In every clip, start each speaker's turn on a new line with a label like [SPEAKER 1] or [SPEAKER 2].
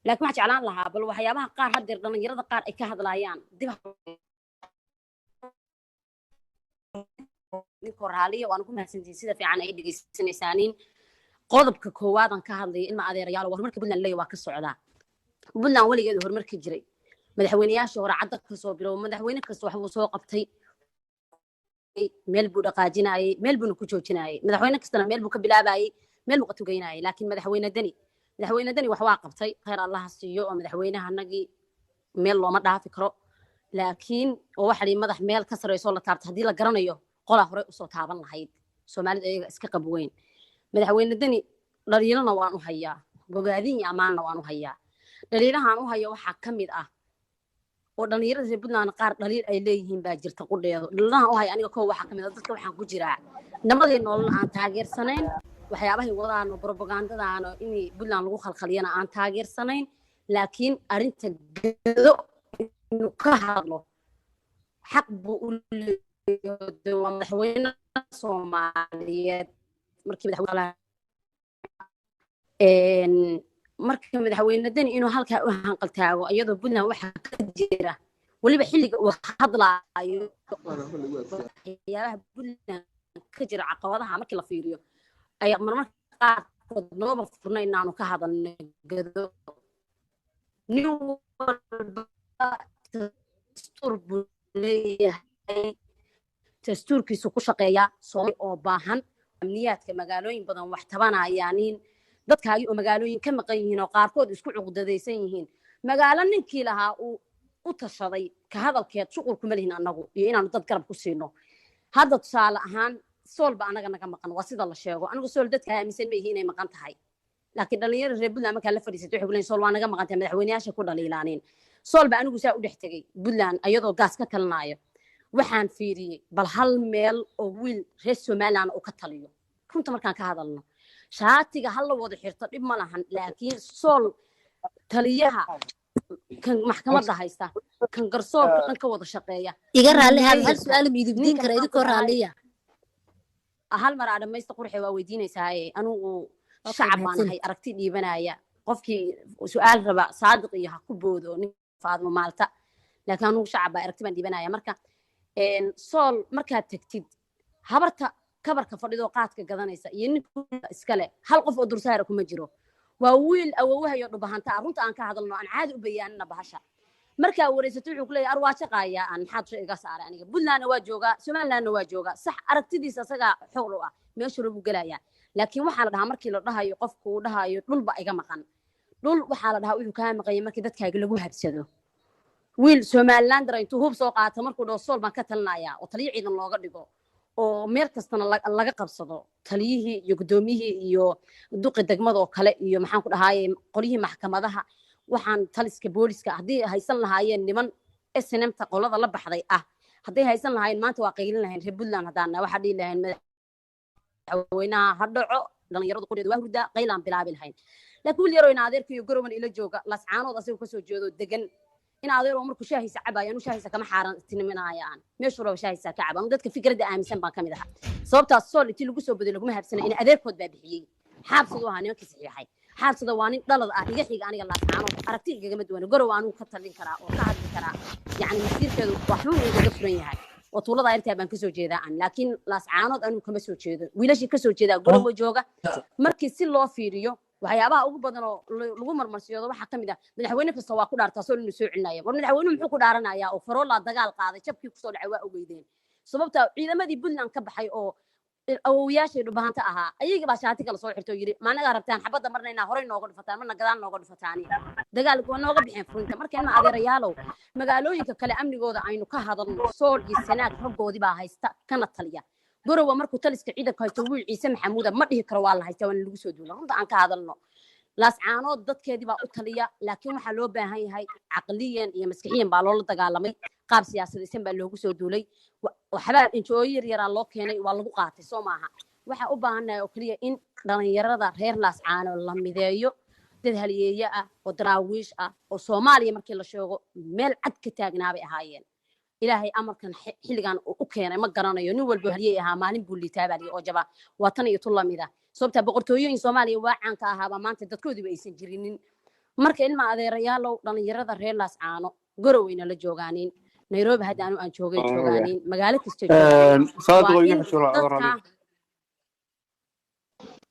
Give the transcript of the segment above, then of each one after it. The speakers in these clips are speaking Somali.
[SPEAKER 1] laakiin waxa jeclaan lahaa bal waxyaabaha qaar haddeer dhalinyarada qaar ay ka hadlayaan dib ninkoo raaliya waan ku mahadsantihiin sida fiican ay dhegeysanaysaaniin qodobka koowaadan ka hadlaya ilma adeerayaal horumarka Puntland leeyahay waa ka socdaa Puntland waligeed horumarka jiray madaxweynayaashii hore cadda ka soo bilow madaxweyne kasta wax uu soo qabtay meel buu dhaqaajinayay meel buu ku joojinayay madaxweyne kastana meel buu ka bilaabayay meel buu ka tugeynayay laakiin madaxweyne dani wax waa qabtay khayr Allah siiyo oo madaxweynaha nagii meel looma dhaafi karo laakiin oo waxa ay madax meel ka sareyso la taabto hadii la garanayo qolaa hore u soo taaban lahayd Soomaalida ayaga iska qabweyn madaxweyne dani dhaliilana waan u hayaa bogaadin iyo amaanna waan u hayaa dhaliilahan u hayo waxa kamid ah oo dhalinyarada Puntland qaar dhaliil ay leeyihiin baa jirta qudheedo dhaliilahan u hayo aniga koow waxa kamid ah dadka waxaan ku jiraa namadii nolol aan taageersanayn waxyaabaha wadaan oo propagandadaan in Puntland lagu khalkhaliyana aan taageersanayn laakiin arinta gado inuu ka hadlo xaq buu u leeyahay madaxweyne Soomaaliyeed markii madaxweyne dani inuu halka u hanqal taago iyadoo Puntland waxa ka jira waliba xilliga uu hadlaayo waxyaabaha Puntland ka jira caqabadaha markii la fiiriyo ay marmarka qaarkood nooba furnay inaanu ka hadalno gado nin dastuur buu leeyahay dastuurkiisu ku shaqeeya Soomaali oo baahan amniyaadka magaalooyin badan wax tabanayaan dadkaagi oo magaalooyin ka maqan yihiin oo qaarkood isku cuqdadaysan yihiin magaalo ninkii lahaa uu u tashaday ka hadalkeed shuqul kuma lihin anagu iyo inaanu dad garab ku siino hadda tusaale ahaan soolba anaga naga maqan waa sida la sheego anigu sool dadka aaminsan ma yihiin inay maqan tahay laakiin dhalinyarada reer Puntland marka la fadhiisatay waxay leeyihiin sool waa naga maqan tahay madaxweynayaasha ku dhaliilaaneen soolba anigu saa u dhex tagay Puntland ayadoo gaas ka talnaayo waxaan fiiriyay bal hal meel oo wiil reer Soomaaliland uu ka taliyo runta markaan ka hadalno shaatiga hal la wada xirto dib ma lahan laakiin sool taliyaha kan maxkamadda haysta kan garsoorka dhan ka wada shaqeeya
[SPEAKER 2] iga raali hal su'aal midibdiin kara idinku raaliya
[SPEAKER 1] hal mar aan dhamaysto qurxi waa weydiinaysaa anigu shacab baan ahay aragti dhiibanaya qofkii su'aal raba saadiq iyo ha ku boodo nin faadmo maalta laakiin anigu shacab baan aragti baan dhiibanaya marka sool markaad tagtid habarta kabarka fadhido qaadka gadanaysa iyo ninka iskale hal qof oo dursaara kuma jiro waa wiil awoowahayo dhubahanta runta aan ka hadalno aan caadi u bayaanina bahasha marka wareysato wuxuu ku leeyahay arwaajo qaaya aan maxaad soo iga saaray aniga Puntland waa jooga Somaliland waa jooga sax aragtidiisa asaga xoog u ah meesha lagu galaya laakiin waxa la dhahaa markii la dhahayo qofku uu dhahayo dhulba iga maqan dhul waxa la dhahaa wuxuu ka maqan markii dadkaaga lagu habsado wiil Somaliland intuu hub soo qaato markuu dhoo sool baan ka talnaya oo taliye ciidan looga dhigo oo meel kastana laga qabsado taliyihii iyo gudoomiyihii iyo duqi degmada oo kale iyo maxaan ku dhahaayay qolihii maxkamadaha waxaan taliska booliska hadii haysan lahaayeen niman SNMta qolada la baxday hadii haysan lahaayeen maanta waa qeylin lahayn reer Puntland hadana waxa dhii lahayn madaxweynaha hadhaco dhalinyaradu qudheed waa hurda qeylaan bilaabi lahayn laakiin wiil yar oo adeerka iyo gorowan ila jooga lascaanood asoo ka soo jeedo degan in adeer oo markuu shaahisa cabayaan shaahisa kama xaaran tiniminayaan meeshu raba shaahisa ka cabaan dadka fikradda aaminsan baan kamid ahaa sababtaas sool intii lagu soo bedelo laguma habsana in adeerkood baa bixiyay xaabsadu ahaa nimankii saxiixay xaabsada waa nin dhalad iga xiga aniga laascaanood aragti igama duwan gorow aanu ka talin karaa oo ka hadli karaa yani masiirkeedu waxba uu iga furan yahay oo tuulada ayrtaa baan ka soo jeedaa laakiin laascaanood aanu kama soo jeedo wiilashii ka soo jeedaa gorow jooga markii si loo fiiriyo waxyaabaha ugu badan oo lagu marmarsiyado waxa kamid ah madaxweyne kasta waa ku dhaartaa soo inuu soo cilnaayo war madaxweynuhu muxuu ku dhaaranayaa oo faroola dagaal qaaday jabkii ku soo dhacay waa ogeydeen sababta ciidamadii Puntland ka baxay oo awoowayaashii dhubahanta ahaa ayaga baa shaati kala soo xirto yiri maanaga rabtaan xabada marnayna horey nooga dhifataan marna gadaan nooga dhifataani dagaalku waa nooga bixin furinta markii ma adeerayaalow magaalooyinka kale amnigooda aynu ka hadalno sool iyo sanaag raggoodii baa haysta kana taliya gorowa markuu taliska ciidanka haysto wiil Ciise Maxamuud ma dhihi karo waa la haysta waan lagu soo duulay runta aan ka hadalno laascaanood dadkeedii baa u taliya laakiin waxa loo baahan yahay aqliyan iyo maskaxiyan baa loo dagaalamay qaab siyaasadeed baa loogu soo duulay waxba injooyir yar loo keenay waa lagu qaatay soo maaha waxa u baahanahay oo kaliya in dhalinyarada reer laascaanood la mideeyo dad haliyeeyo ah oo daraawiish ah oo Soomaaliya markii la sheego meel cad ka taagnaabay ahaayeen ilaahay amarkan xilligan u keenay ma garanayo nin walba haliyay ahaa maalin buu liitaabay oo jaba watan iyo tulamida sababta boqortooyooyin Soomaaliya waa caan ka ahaa maanta dadkoodiba aysan jirinin marka ilma adeerayaalow dhalinyarada reer laascaano goroweyna la joogaanin nairobi hadda aan joogay joogaanin magaalo kasta joogaanin dadka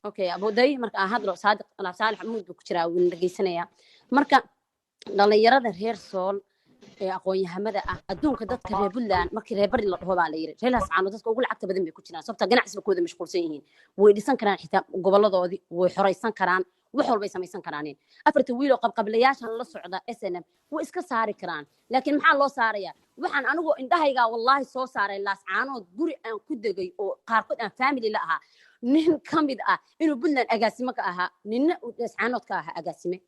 [SPEAKER 1] okay abuday marka aan hadlo saadiq Saalax Maxamuud ku jira wuu dhageysanaya marka dhalinyarada reer sool ee aqoon-yahamada ah adduunka dadka reer Puntland markii reer bari la dhaho baa la yiri reer laascaano dadka ugu lacagta badan bay ku jiraan sababta ganacsiga kooda mashquulsan yihiin way dhisan karaan xitaa goboladoodii way xoreysan karaan wax walba ay samaysan karaan afarta wiil oo qabqablayaashan la socda SNM way iska saari karaan laakiin maxaa loo saarayaa waxaan anigu indhahayga wallahi soo saaray laascaanood guri aan ku degay oo qaarkood aan family la ahaa nin kamid ah inuu Puntland agaasimo ka ahaa ninna laascaanood ka ahaa agaasime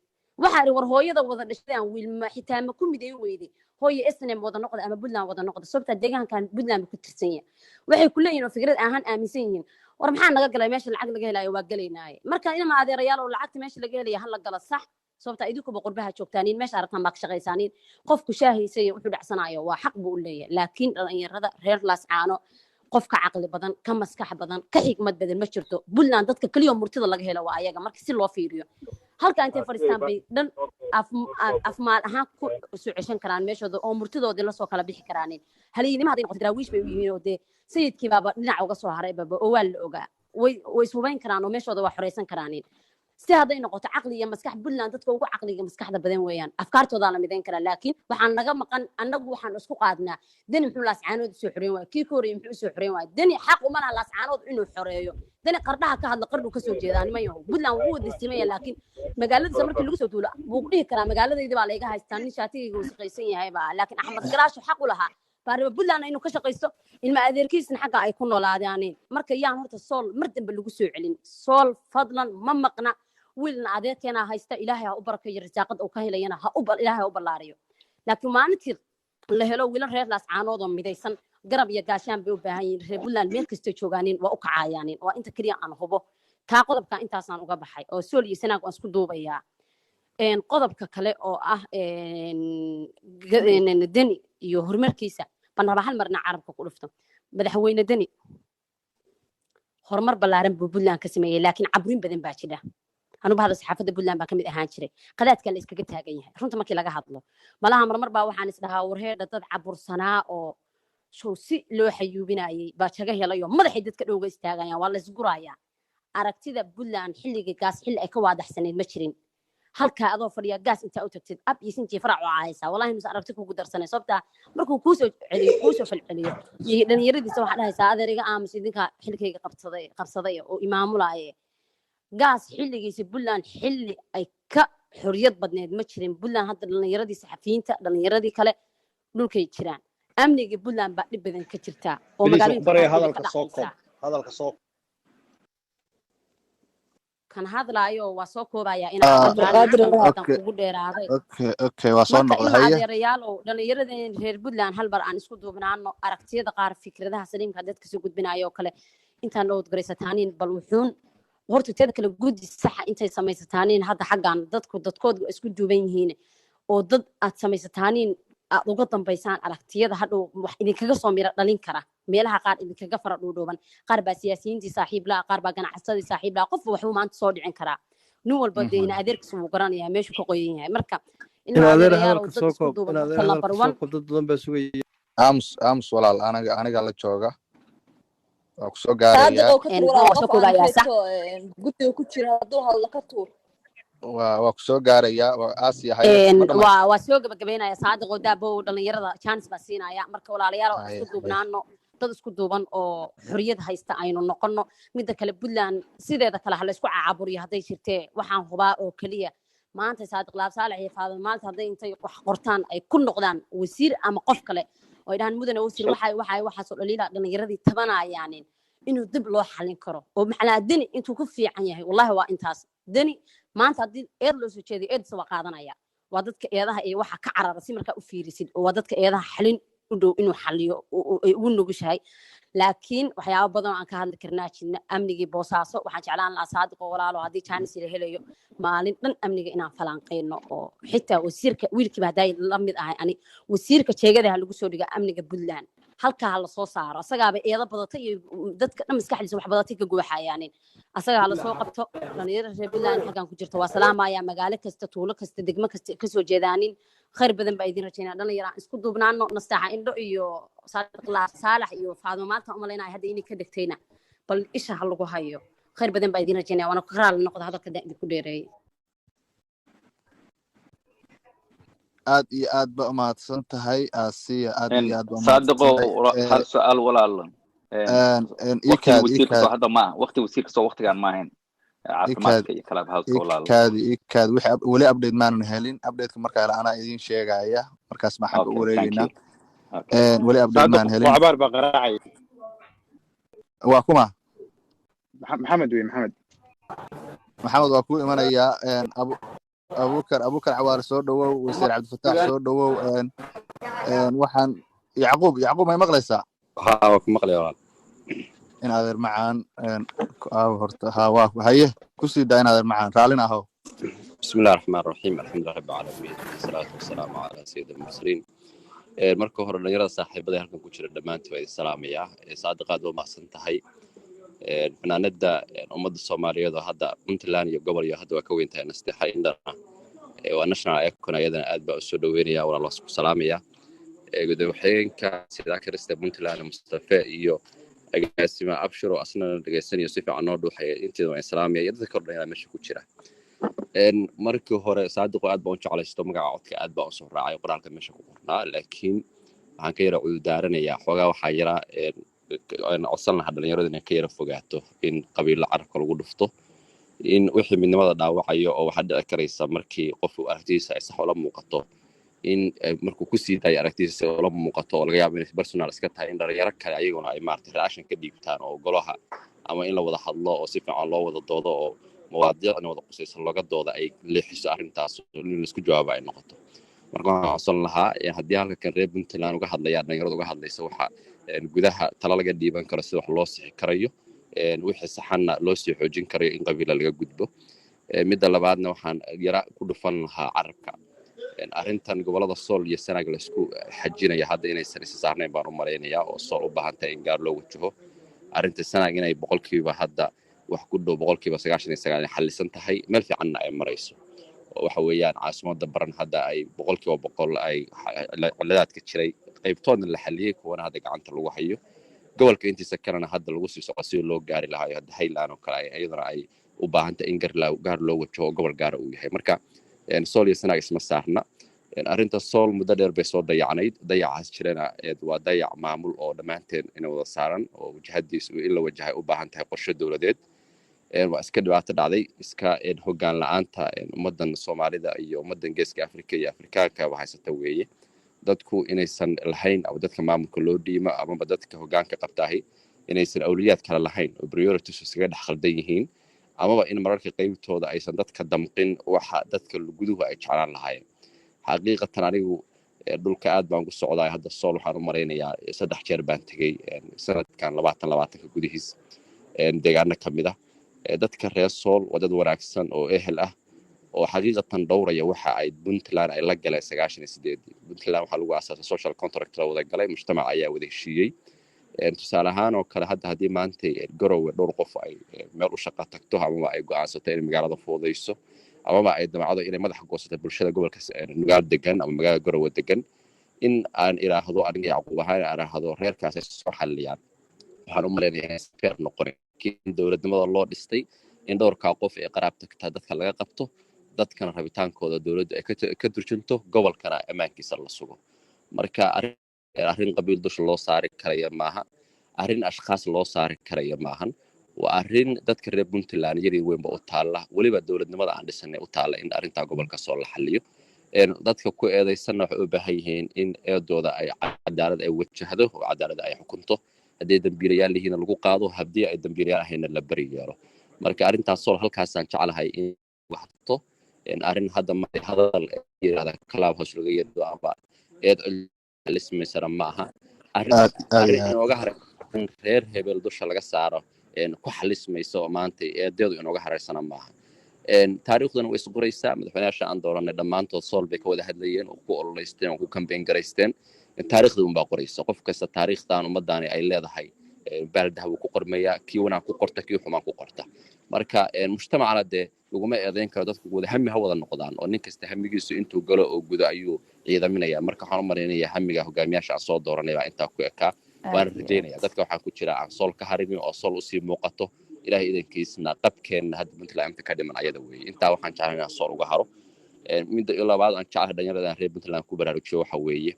[SPEAKER 1] waxa war hooyada wada dhashadaan wiil ma xitaa ma ku miday weeyday hooyo SNM wada noqda ama Puntland wada noqda sababta deegaankan Puntland ku tirsan yahay waxay ku leeyihiin fikrad ahaan aaminsan yihiin war maxaa naga galay meesha lacag laga helayo waa galeynaa marka ilma adeerayaal oo lacagta meesha laga helayo hal la gala sax sababta idinku qurbaha joogtaaniin meesha aragtaan baa ka shaqaysaaniin qofku shaahiisay wuxuu dhacsanayo waa xaq buu u leeyahay laakiin dhalinyarada reer laascaano qofka caqli badan ka maskax badan ka xigmad badan ma jirto Puntland dadka kaliya murtida laga helo waa ayaga markii si loo fiiriyo halka intay fariistaan bay dhan afmaal ahaan ku soo ceshan karaan meeshooda oo murtidooda la soo kala bixi karaan haliinima haday noqoto daraawiish bay u yihiin oo de sayidkii baaba dhinac uga soo haray baaba oo waa la ogaa way suubayn karaan oo meeshooda waa xoreysan karaan si haday noqoto caqli iyo maskax Puntland dadka ugu caqliga maskaxda badan weeyaan afkaartooda la midayn kara laakiin waxaan naga maqan annagu waxaan isku qaadnaa dani muxuu laascaanood soo xoreyn waa kii kooriye muxuu soo xoreyn waa dani xaq uma laha laascaanood inuu xoreeyo dani qardhaha ka hadla qardhu ka soo jeedaan ma yahay Puntland wuu wadistimay laakiin magaalada markii lagu soo duulo buu dhihi karaa magaaladayda baa la iga haystaa nin shaatigayga uu shaqaysan yahay baa laakiin Axmed Garaasho xaq u lahaa baariba Puntland inuu ka shaqaysto ilma adeerkiisna xaqa ay ku noolaadaan marka yaan horta sool mar dambe lagu soo celin sool fadlan ma maqna wiilna adeerkeena haysta ilaahay ha u barakeeyo risaaqad oo ka helayana ilaahay ha u ballaariyo laakiin maalintii la helo wiilal reer laascaanood oo midaysan garab iyo gaashaan bay u baahan yihiin reer Puntland meel kasta joogaaniin waa u kacaayaanin waa inta kaliya aan hubo taa qodobka intaasaan uga baxay oo sool iyo sanaag aan isku duubayaa qodobka kale oo ah dani iyo horumarkiisa banaba hal marna carabka ku dhufto madaxweyne dani horumar ballaaran buu Puntland ka sameeyay laakiin cabrin badan baa jira anugu hada saxaafada Puntland baa kamid ahaan jiray qadaadka la iskaga taagan yahay runta markii laga hadlo malaha marmar baa waxaan isdhahaa warheeda dad cabursanaa oo show si loo xayuubinayay baa jaga helayo madaxay dadka dhowga istaagayaan waa la isguraaya aragtida Puntland xilligaas xilli ay ka waadaxsaneed ma jirin halka adoo fadhiya gaas inta u tagtid ab iyo sintii farac oo caaysa wallahi mus aragti kugu darsanay sababta markuu ku soo falceliyo iyo dhalinyaradiisa waxa dhahaysaa adeeriga aamus idinka xilkayga qabsaday oo imaamulaaye gaas xilligiisa Puntland xilli ay ka xoriyad badneed ma jirin Puntland hadda dhalinyaradii saxafiyiinta dhalinyaradii kale dhulkay jiraan amniga Puntland baa dhib badan ka jirta oo magaalada
[SPEAKER 3] hadalka soo
[SPEAKER 1] kan hadlaayo waa soo koobaya inaan ugu dheeraaday
[SPEAKER 4] okay waa soo noqday
[SPEAKER 1] adeerayaal oo dhalinyarada reer Puntland hal bar aan isku duubnaano aragtiyada qaar fikradaha saliimka dadka soo gudbinayo kale intaan oo garaysataaniin bal wuxuun horta teeda kale gudi sax intay samaysataaniin hadda xaqan dadkooda isku duuban yihiin oo dad aad samaysataaniin aad uga dambaysaan aragtiyada hadhow wax idinkaga soo mira dhalin kara meelaha qaar idinkaga fara dhuudhuuban qaar baa siyaasiyiintii saaxiib la qaar baa ganacsadii saaxiib la qof wax uu maanta soo dhicin karaa nin walba deena adeerkiisa uu garanayaa meeshu ka qoyan yahay marka
[SPEAKER 5] ilaa adeer soo koob dad badan baa sugayay
[SPEAKER 4] ams walaal aniga la jooga waa ku soo gaaraya
[SPEAKER 6] guddiga ku jira haduu hadla ka tuur
[SPEAKER 4] waa ku soo gaaraya waa aasiya
[SPEAKER 1] waa soo gabagabeynaya saadiq oo daabo dhalinyarada chance baa siinaya marka walaalayaal oo isku duubnaano dad isku duuban oo xoriyad haysta aynu noqono midda kale Puntland sideeda kale hal isku caaburiyo haday jirtee waxaan hubaa oo kaliya maanta saadiq laab saalax iyo faadil maanta haday intay wax qortaan ay ku noqdaan wasiir ama qof kale oo idaan mudane wasiir waxa soo dhaliila dhalinyaradii tabanayaan inuu dib loo xalin karo oo macnaa dani intuu ku fiican yahay wallahi waa intaas dani maanta hadii eed loo soo jeeday eed soo qaadanaya waa dadka eedaha ee waxa ka carara si markaa u fiirisid oo waa dadka eedaha xalin u dhow inuu xaliyo ugu nugushahay laakiin waxyaabo badan aan ka hadli karnaa jirna amnigii boosaaso waxaan jeclaan lahaa saadiq oo walaalo haddii jaanis la helayo maalin dhan amniga inaan falanqeyno oo xitaa wasiirka wiilkiiba hadday la mid ahay ani wasiirka jeegadaha lagu soo dhiga amniga Puntland halkaa ha lasoo saaro asagaaba eeda badata iyo dadka dhan maskaxdiisa wax badatay ka gubaxayaanin asagaa ha lasoo qabto dhalinyaro reer puntland halkan ku jirta waa salaamaya magaalo kasta tuulo kasta degmo kasta kasoo jeedaanin khayr badan baa idin rajaynaa dhalinyaro aan isku duubnaano nastaaxa indho iyo saalax iyo faadimo maanta umalaynaya hadda inay ka dhegtayna bal isha ha lagu hayo khayr badan baa idin rajaynaya waana ku raali noqda hadalka idinku dheereeyay
[SPEAKER 4] aad iyo aad ba umahadsan tahay Asiya aad iyo aad ba
[SPEAKER 7] صادقو هل سؤال ولا لا وقت هذا ما وقت وسير كسو وقت كان ما هين عافمادك iyo kala hawska walaal
[SPEAKER 4] kaadi wixii wali update maanan helin update marka ana idin sheegaya markaas ma xaq u wareegnaa wali update maanan helin
[SPEAKER 8] وعبار بقراعي
[SPEAKER 4] waa kuma
[SPEAKER 8] محمد
[SPEAKER 4] waa ku imanaya abukar cawaar soo dhawow wasiir cabdifataax soo dhawow waxaan yacquub may maqlaysaa
[SPEAKER 9] waa ku maqlaya walaal
[SPEAKER 4] in adeer macaan horta waa haye ku sii daa in adeer macaan raalina ahow
[SPEAKER 9] بسم الله الرحمن الرحيم الحمد لله رب العالمين والصلاة والسلام على سيد المرسلين marka hore dhalinyarada saaxiibada halkan ku jira dhamaantii waa idin salaamaya saadiqaad waa mahadsan tahay fanaanada ummadda Soomaaliyeed oo hadda Puntland iyo gobol iyo hadda waa ka weyntahay nasteexa indhana waa national icon ayadana aad baa u soo dhaweynaya walaal waa isku salaamaya gudoomiyaha sida Kirista Puntland Mustafa iyo agaasima abshir oo asna dhageysanayo si fiican oo dhuuxay intii waa salaamaya dadka kordhayna meesha ku jira markii hore saadiqo aad baan u jeclaysto magaca codka aad baan u soo raacay qoraalka meesha ku qornaa laakiin waxaan ka yara u daaranayaa xogaa waxaa yara codsan lahaa dhalinyarada inay ka yara fogaato in qabiilo carabka lagu dhufto in wixii midnimada dhaawacayo oo waxaa dhici karaysa markii qofku aragtidiisa ay sax ula muuqato in markuu ku sii daayo aragtidiisa ula muuqato oo laga yaabo inay personal iska tahay in dhalinyaro kale ayaguna ay maartay reaction ka dhiibtaan oo golaha ama in la wada hadlo oo si fiican loo wada doodo oo mawaadiicna wada qusaysan looga dooda ay leexiso arrintaas in isku jawaabo ay noqoto marka waxaan codsan lahaa haddii halkan reer Puntland uga hadlayaan dhalinyarada uga hadlaysa waxa gudaha tala laga dhiiban karo sida wax loo sixi karayo wixii saxanna loo sii xoojin karayo in qabiila laga gudbo midda labaadna waxaan yara ku dhufan lahaa carabka arrintan gobolada Sool iyo Sanaag la isku xajinaya hadda inaysan is saarnayn baan u maleynayaa oo Sool u baahan tahay in gaar loo wajaho arrinta Sanaag inay boqolkiiba hadda wax ku dhow boqolkiiba 99 xallisan tahay meel fiicanna ay marayso oo waxa weeyaan caasimadda baran hadda ay boqolkiiba boqol ay ciladaadka jiray qaybtoodna la xalliyay kuwana hadda gacanta lagu hayo gobolka intiisa kalena hadda lagu sii socdo si loo gaari lahaa hadda Highland oo kale ayadana ay u baahan tahay in gaar loo wajaho gobol gaar uu yahay marka Sool iyo Sanaag isma saarna arrinta Sool muddo dheer bay soo dayacnayd dayacaas jirana waa dayac maamul oo dhamaanteen inay wada saaran oo wajahadiisu in la wajahay u baahan tahay qorshe dawladeed waa iska dhibaato dhacday iska hoggaan la'aanta ummadan Soomaalida iyo ummadan Geeska Afrika iyo Afrikaanka waxa haysata weeye dadku inaysan lahayn ama dadka maamulka loo dhiimo ama dadka hoggaanka qabtaahay inaysan awliyaad kala lahayn oo priorities iskaga dhex khaldan yihiin ama in mararka qaybtooda aysan dadka damqin waxa dadka guduhu ay jeclaan lahaayeen xaqiiqatan anigu dhulka aad baan ku socdaa hadda Sool waxaan u mareynayaa 3 jeer baan tagay sanadkan 2020 gudihiis deegaano kamid ah dadka reer Sool wadad wanaagsan oo ehel ah oo xaqiiqatan dhowraya waxa ay Puntland ay la galeen 98 Puntland waxa lagu aasaasay social contract la wada galay mujtamac ayaa wada heshiiyey tusaale ahaan oo kale hadda maanta garowe dhowr qof ay meel u shaqo tagto ama ay go'aansato in magaalada fuudayso ama ay damacdo inay madax goosato bulshada gobolka nugaal degan ama magaalada garowe degan in aan iraahdo aniga Yacquub ahaan iraahdo reerkaas ay soo xalliyaan waxaan u maleynayaa fair noqon in dawladnimada loo dhistay in dhowrka qof ee qaraab tagta dadka laga qabto dadkana rabitaankooda dawladda ay ka turjunto gobolkana amaankiisa la sugo marka arrin qabiil dusha loo saari karayo maaha arrin ashkhas loo saari karayo maahan waa arrin dadka reer Puntland yari weynba u taala waliba dawladnimada aan dhisanay u taala in arrinta gobolka soo la xalliyo dadka ku eedeysan waxay u baahan yihiin in eedooda ay cadaalad ay wajahdo oo cadaalad ay xukunto haddii dambiilayaal yihiin lagu qaado haddii ay dambiilayaal ahayna la bari yeelo marka arrintaas soo halkaasaan jecelahay in waxto arrin hadda ma hadal yiraahdo club hoos laga yeedo ama eed lismeesara maaha arrin inooga haray reer hebel dusha laga saaro ku xalismayso maanta eedeedu inooga haraysana maaha taariikhdana way isqoraysaa madaxweynayaasha aan dooranay dhammaantood Sool bay ka wada hadlayeen oo ku ololeysteen oo ku campaign gareysteen taariikhda unbaa qoraysa qof kasta taariikhdan ummadaani ay leedahay baaldaha wuu ku qormayaa kii wanaag ku qorta kii xumaan ku qorta marka mujtamacana dee laguma eedayn karo dadku wada hami ha wada noqdaan oo nin kasta hamigiisu intuu galo oo gudo ayuu ciidaminaya marka waxaan u malaynayaa hamiga hogaamiyaasha aan soo dooranay baa intaa ku ekaa waana rajaynaya dadka waxaa ku jira aan sool ka harimin oo sool usii muuqato ilaahay idankiisna qabkeenna hadda puntland inta ka dhiman ayada weeye intaa waxaan jeclahay inaan sool uga haro midda labaad aan jeclahay dhalinyarada reer puntland ku baraarujiyo waxa weeye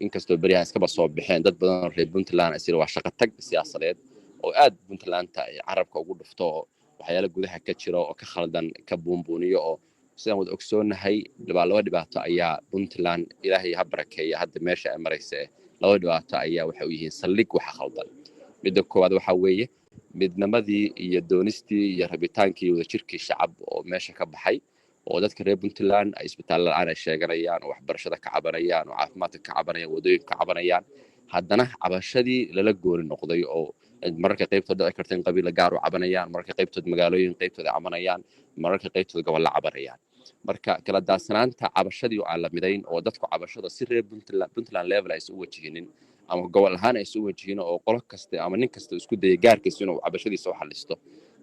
[SPEAKER 9] inkastoo beryaha iskaba soo baxeen dad badan oo reer puntland asira waa shaqo tag siyaasadeed oo aad puntlandta carabka ugu dhufto oo waxyaala gudaha ka jira oo ka khaldan ka buunbuuniyo oo sidaan wada ogsoonahay laba dhibaato ayaa puntland ilaahay ha barakeeya hadda meesha ay maraysa laba dhibaato ayaa waxay u yihiin saldhig waxa khaldan midda koowaad waxa weeye midnimadii iyo doonistii iyo rabitaankii wadajirkii shacab oo meesha ka baxay oo dadka reer puntland ay isbitaallo la'aan ay sheeganayaan oo waxbarashada ka cabanayaan oo caafimaadka ka cabanayaan wadooyinka ka cabanayaan haddana cabashadii lala gooni noqday oo mararka qaybtood dhici karta in qabiila gaar u cabanayaan mararka qaybtood magaalooyin qaybtood ay cabanayaan mararka qaybtood gobolla cabanayaan marka kala daadsanaanta cabashadii oo aan la midayn oo dadku cabashada si reer puntland level ay isu wajihinin ama gobol ahaan ay isu wajihin oo qolo kaste ama nin kasta isku dayay gaarkiisa inuu cabashadiisa u xalisto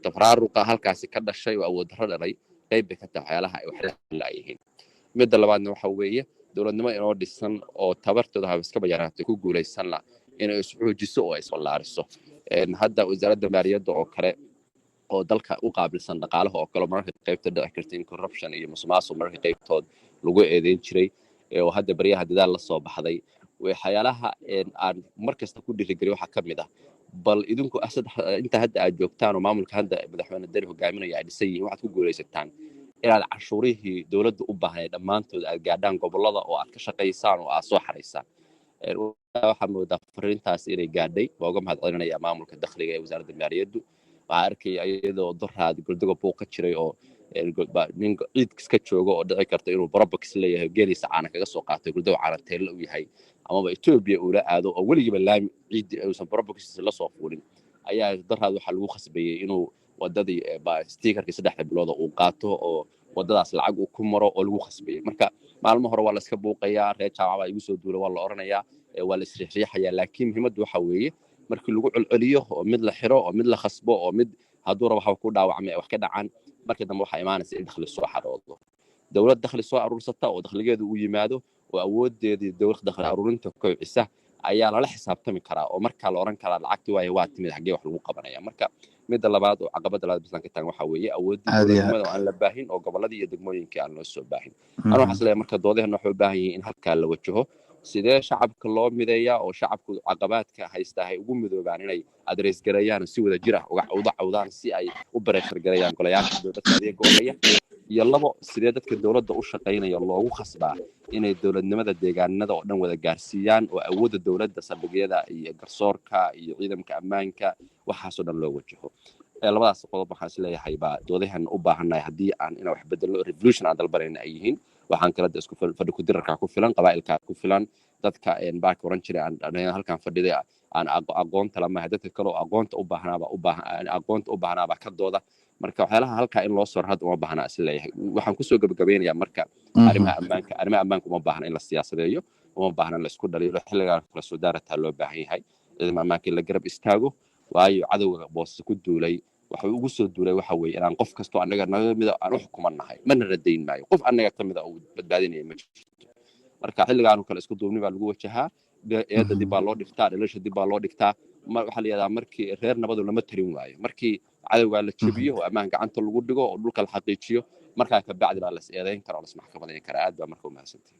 [SPEAKER 9] tafaraaruqa halkaasi ka dhashay oo awood darro dhalay qayb bay ka tahay waxyaalaha ay waxla yihiin midda labaadna waxa weeye dowladnimo inoo dhisan oo tabartooda habiskaba yaraatay ku guulaysanla inay isxoojiso oo isballaariso hadda wasaaradda maaliyadda oo kale oo dalka u qaabilsan dhaqaalaha oo kale mararka qaybtood dhici karta in corruption iyo musuqmaasuq mararka qaybtood lagu eedeyn jiray oo hadda baryaha dadaal la soo baxday waxyaalaha aan markasta ku dhiirigeliyo waxaa ka mid ah bal idinku inta hadda aad joogtaan oo maamulka hadda madaxweyne deri hogaaminaya ay dhisan yihiin waxaad ku guulaysataan inaad cashuurihii dowladda u baahnay dhammaantood aad gaadhaan gobollada oo aad ka shaqaysaan oo aad soo xaraysaan waxaa moodaa fariintaas inay gaadhay waa uga mahad celinaya maamulka dakhliga ee wasaaradda maaliyaddu waxaa arkaya iyadoo doraad goldoga buuq ka jiray oo nin ciid iska jooga oo dhici karta inuu borobox leeyahay geeliisa caana kaga soo qaatay goldoga caana teelle u yahay amaba Ethiopia uu la aado oo weligiiba laami ciid uusan boroboxiisa la soo fuulin ayaa doraad waxaa lagu khasbayay inuu wadadii stiikarkii 3 bilood uu qaato oo wadadaas lacag uu ku maro oo lagu khasbayay marka maalmo hore waa la iska buuqayaa reer jaamacada igu soo duulay waa la oranayaa waa la isriixriixayaa laakiin muhiimaddu waxa weeye markii lagu celceliyo oo mid la xiro oo mid la khasbo oo mid hadduu rabo waxa ku dhaawacmay wax ka dhacan markii dambe waxa imaanaysa in dakhli soo xaroodo dawlad dakhli soo aruursata oo dakhligeedu uu yimaado oo awoodeedii dawlad dakhli aruurinta kobcisa ayaa lala xisaabtami karaa oo marka la oran karaa lacagtii waa timid xagee wax lagu qabanaya marka midda labaad oo caqabada labaad bisan ka tan waxa weeye awoodii dowladnimada aan la baahin oo goboladii iyo degmooyinkii aan loo soo baahin ana waxa isleeyahay marka doodahan waxa u baahan yihiin in halka la wajaho sidee shacabka loo mideeyaa oo shacabku caqabaadka haysta ay ugu midoobaan inay address gareeyaan si wada jir ah uga cawdaan si ay u bareeshar gareeyaan golayaasha dowladda adeega olaya iyo labo sidee dadka dowladda u shaqeynaya loogu khasbaa inay dowladnimada deegaanada oo dhan wada gaarsiiyaan oo awoodda dowladda saldhigyada iyo garsoorka iyo ciidanka ammaanka waxaasoo dhan loo wajaho labadaas qodob waxaan isleeyahay baa doodahan u baahannahay haddii aan ina wax bedelo revolution aan dalbanayna ay yihiin waxaan kala isku fadhi ku dirarka ku filan qabaa'ilka ku filan dadka baa ka oran jiray aan halkan fadhiday aan aqoonta lama dadka kale oo aqoonta u baahnaaba ka dooda marka waxyaalaha halka in loo soo rad uma baahna isleeyahay waxaan ku soo gabagabeynayaa marka arrimaha ammaanka uma baahna in la siyaasadeeyo uma baahna in la isku dhaliilo xilliga kala soo daarata loo baahan yahay ciidamada ammaanka in la garab istaago waayo cadawga boos ku duulay waxa ugu soo duulay waxa weeye inaan qof kasto anaga naga mid aan u xukumanahay mana radayn maayo qof anaga kamid ah oo badbaadinaya ma jirto marka xilligaan kale isku duubni baa lagu wajahaa eeda dib baa loo dhigtaa dhalasha dib baa loo dhigtaa waxa la yiraahdaa markii reer nabadu lama tarin waayo markii cadawga la jabiyo oo ammaan gacanta lagu dhigo oo dhulka la xaqiijiyo markaa ka bacdi baa la eedeyn karaa oo la maxkamadayn karaa aad baa markaa u mahadsantahay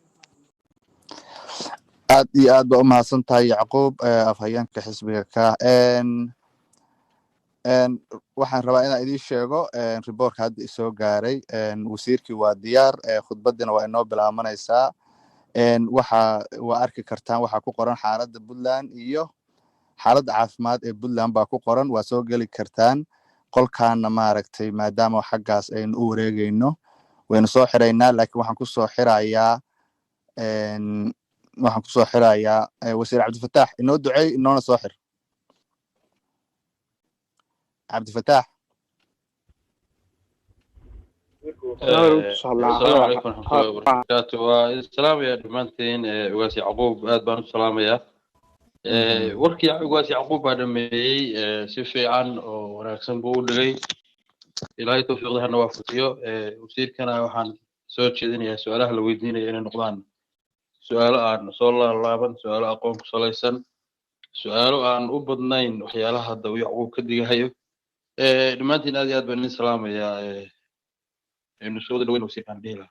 [SPEAKER 4] aad iyo aad baa u mahadsantahay Yacquub afhayeenka xisbiga ka waxaan rabaa inaan idin sheego report hadda soo gaaray wasiirkii waa diyaar khudbadina waa inoo bilaabanaysaa waa arki kartaan waxa ku qoran xaaladda Puntland iyo xaaladda caafimaad ee Puntland baa ku qoran waa soo gali kartaan qolkaana maaragtay maadaama xaggaas aynu u wareegayno waynu soo xiraynaa laakiin waxaan ku soo xirayaa wasiir Cabdifataax inoo duceey inoona soo xir Cabdifataax
[SPEAKER 10] السلام عليكم ورحمة الله وبركاته. والسلام يا دمانتين واسي يعقوب بان السلام يا وركي واسي يعقوب هذا مي سيفي عن وناكسن بودري إلهي توفيق ذا نوافقيه وسير كان وحن سوتش دنيا سؤاله لو يدينا يعني نقضان سؤال عن صلى الله بن سؤال أقوم صليسن سؤال عن أبدنين وحيالها هذا ويعقوب كدي هيو دمانتين هذه بان السلام يا إنه سود الوين وسير عن ديلا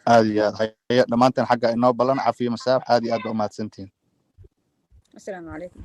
[SPEAKER 4] هذه هي لما أنت حاجة إنه بلن عفية مساف هذه أدو ما تسنتين.
[SPEAKER 6] السلام عليكم.